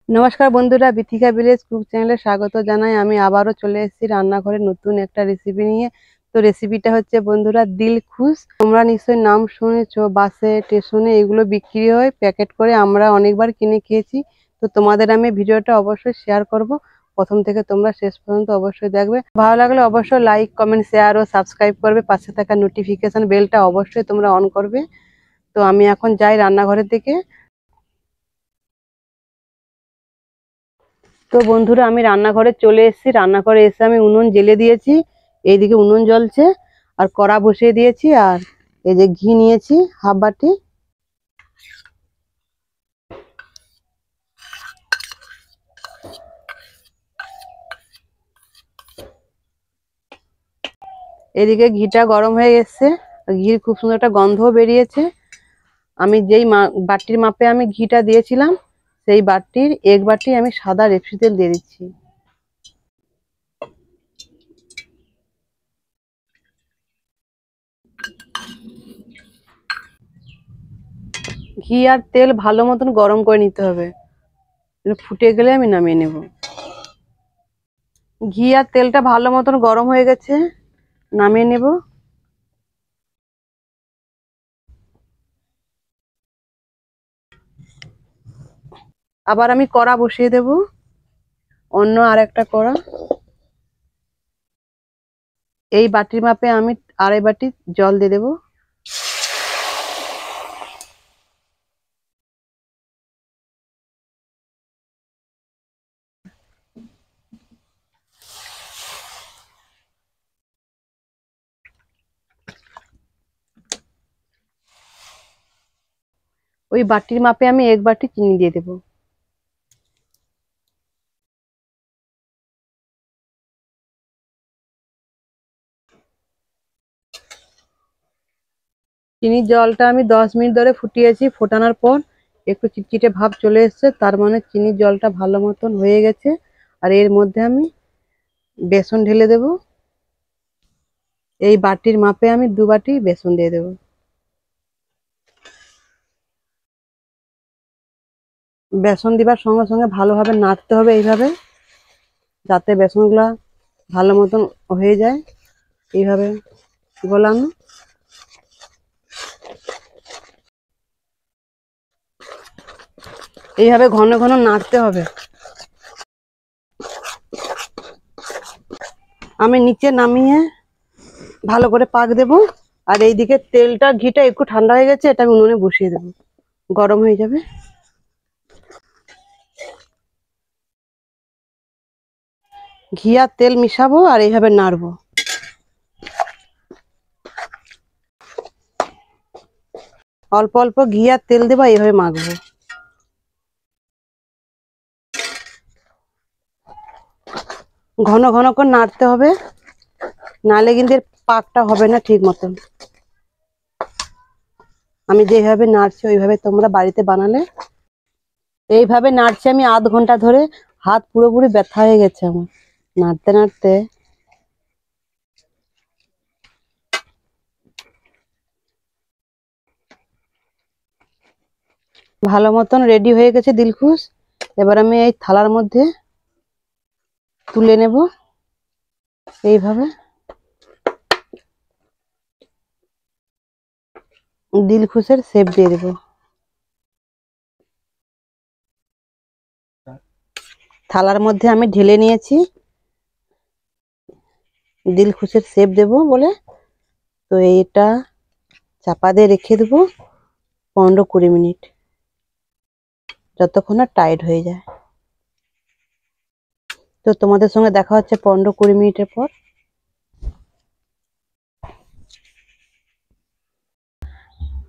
নমস্কার বন্ধুরা, Bithika village cook চ্যানেলে স্বাগত জানাই। আমি আবারও চলে এসেছি রান্নাঘরে নতুন একটা রেসিপি নিয়ে। তো রেসিপিটা হচ্ছে বন্ধুরা দিলখুশ। তোমরা নিশ্চয়ই নাম শুনেছো, বাসে স্টেশনে এগুলো বিক্রি হয় প্যাকেট করে, আমরা অনেকবার কিনে খেয়েছি। তো তোমাদের আমি ভিডিওটা অবশ্যই শেয়ার করব, প্রথম থেকে তোমরা শেষ পর্যন্ত অবশ্যই দেখবে। ভালো লাগলে অবশ্যই লাইক কমেন্ট শেয়ার ও সাবস্ক্রাইব করবে, পাশে থাকা নোটিফিকেশন বেলটা অবশ্যই তোমরা অন করবে। তো আমি এখন যাই রান্নাঘরের দিকে। তো বন্ধুরা, আমি রান্নাঘরে চলে এসেছি। রান্নাঘরে এসে আমি উনুন জ্বেলে দিয়েছি, এইদিকে উনুন জ্বলছে আর কড়া বসিয়ে দিয়েছি। আর এই যে ঘি নিয়েছি হাফ বাটি। এদিকে ঘিটা গরম হয়ে এসছে, ঘির খুব সুন্দর একটা গন্ধও বেরিয়েছে। আমি যেই বাটির মাপে আমি ঘিটা দিয়েছিলাম, সেই বাটির 1 বাটি আমি সাদা রেপসি তেল দিয়ে দিচ্ছি। ঘি আর তেল ভালো মতন গরম করে নিতে হবে, ফুটে গেলে আমি নামিয়ে নেব। ঘি আর তেলটা ভালো মতন গরম হয়ে গেছে, নামিয়ে নেব। আবার আমি কড়া বসিয়ে দেব, অন্য আর একটা কড়া। এই বাটির মাপে আমি 2.5 বাটি জল দিয়ে দেবো। ওই বাটির মাপে আমি 1 বাটি চিনি দিয়ে দেবো। চিনির জলটা আমি 10 মিনিট ধরে ফুটিয়েছি। ফোটানোর পর একটু চিটচিটে ভাব চলে এসছে, তার মানে চিনির জলটা ভালো মতন হয়ে গেছে। আর এর মধ্যে আমি বেসন ঢেলে দেব। এই বাটির মাপে আমি 2 বাটি বেসন দিয়ে দেবো। বেসন দিবার সঙ্গে সঙ্গে ভালোভাবে নাড়তে হবে এইভাবে, যাতে বেসনগুলা ভালো মতন হয়ে যায়। এইভাবে গোলানো, এইভাবে ঘন ঘন নাড়তে হবে। আমি নিচে নামিয়ে ভালো করে পাক দেব। আর এইদিকে তেলটা ঘিটা একটু ঠান্ডা হয়ে গেছে, এটা আমি উনুনে বসিয়ে দেবো, গরম হয়ে যাবে। ঘি আর তেল মিশাবো আর এইভাবে নাড়বো। অল্প অল্প ঘি আর তেল দেবো, এইভাবে মাখবো। ঘন ঘন করে নাড়তে হবে, নাহলে কিন্তু এর পাকটা হবে না ঠিক মতন। আমি যেভাবে নাড়ছি ওইভাবে তোমরা বাড়িতে বানালে। এইভাবে নাড়ছি আমি আধ ঘন্টা ধরে, হাত পুরোপুরি ব্যথা হয়ে গেছে আমার নাড়তে নাড়তে। ভালো মতন রেডি হয়ে গেছে দিলখুশ। এবার আমি এই থালার মধ্যে তুলে নেব। এইভাবে দিলখুশের শেপ দিয়ে দেবো। থালার মধ্যে আমি ঢেলে নিয়েছি দিলখুশের শেপ দেব বলে। তো এইটা চাপা দিয়ে রেখে দেবো 15-20 মিনিট, যতক্ষণ না টাইট হয়ে যায়। তো তোমাদের সঙ্গে দেখা হচ্ছে 15-20 মিনিটের পর।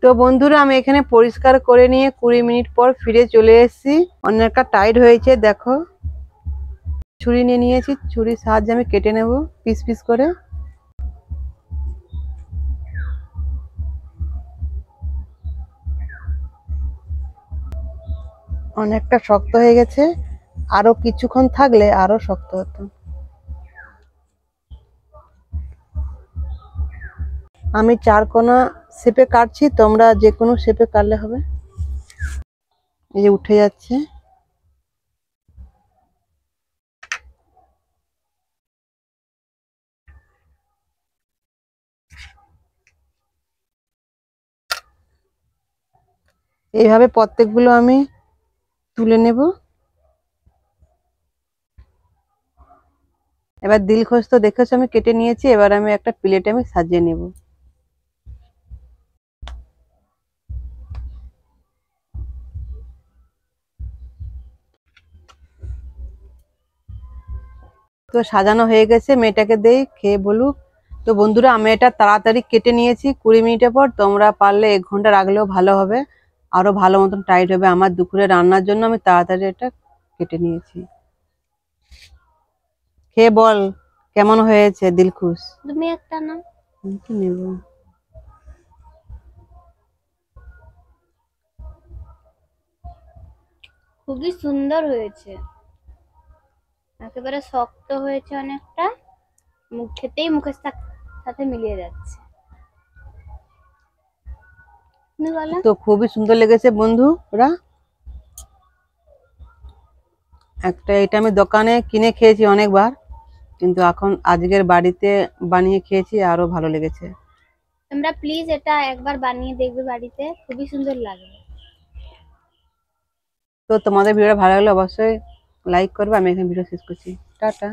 তো বন্ধুরা, আমি এখানে পরিষ্কার করে নিয়ে 20 মিনিট পর ফিরে চলে এসেছি। অনেকটা টাইট হয়েছে, দেখো। ছুরি নিয়ে নিয়েছি, ছুরির সাহায্যে আমি কেটে নেব পিস পিস করে। অনেকটা শক্ত হয়ে গেছে, আরো কিছুক্ষণ থাকলে আরো শক্ত হতো। আমি 4 কোনা শেপে কাটছি, তোমরা যে কোনো শেপে কাটলে হবে। এই যে উঠে যাচ্ছে। এইভাবে প্রত্যেকগুলো আমি তুলে নেব। এবার দিলখুশ তো দেখেছো আমি কেটে নিয়েছি, এবার আমি একটা প্লেটে আমি সাজিয়ে নেব। তো সাজানো হয়ে গেছে, মেয়েটাকে দেই খেয়ে বলুক। তো বন্ধুরা আমি এটা তাড়াতাড়ি কেটে নিয়েছি 20 মিনিটের পর, তোমরা পারলে 1 ঘন্টা রাখলেও ভালো হবে, আরো ভালো মতন টাইট হবে। আমার দুপুরে রান্নার জন্য আমি তাড়াতাড়ি এটা কেটে নিয়েছি। খেয়ে বল কেমন হয়েছে দিলখুশ। তুমি একটা না, আমি তো নেব। খুবই সুন্দর হয়েছে, একেবারে শক্ত হয়েছে অনেকটা, মুখ খেতেই মুখের সাথে মিলিয়ে যাচ্ছে। তুমি বলো। তো খুবই সুন্দর লেগেছে বন্ধুরা। এটা আমি দোকানে কিনে খেয়েছি অনেকবার, কিন্তু এখন আজকের বাড়িতে বানিয়ে খেয়েছি, আরো ভালো লেগেছে। তোমরা প্লিজ এটা একবার বানিয়ে দেখবে বাড়িতে, খুবই সুন্দর লাগবে। তো তোমাদের ভিডিওটা ভালো লাগলে অবশ্যই লাইক করবে। আমি এখানে ভিডিও শেষ করছি। টাটা।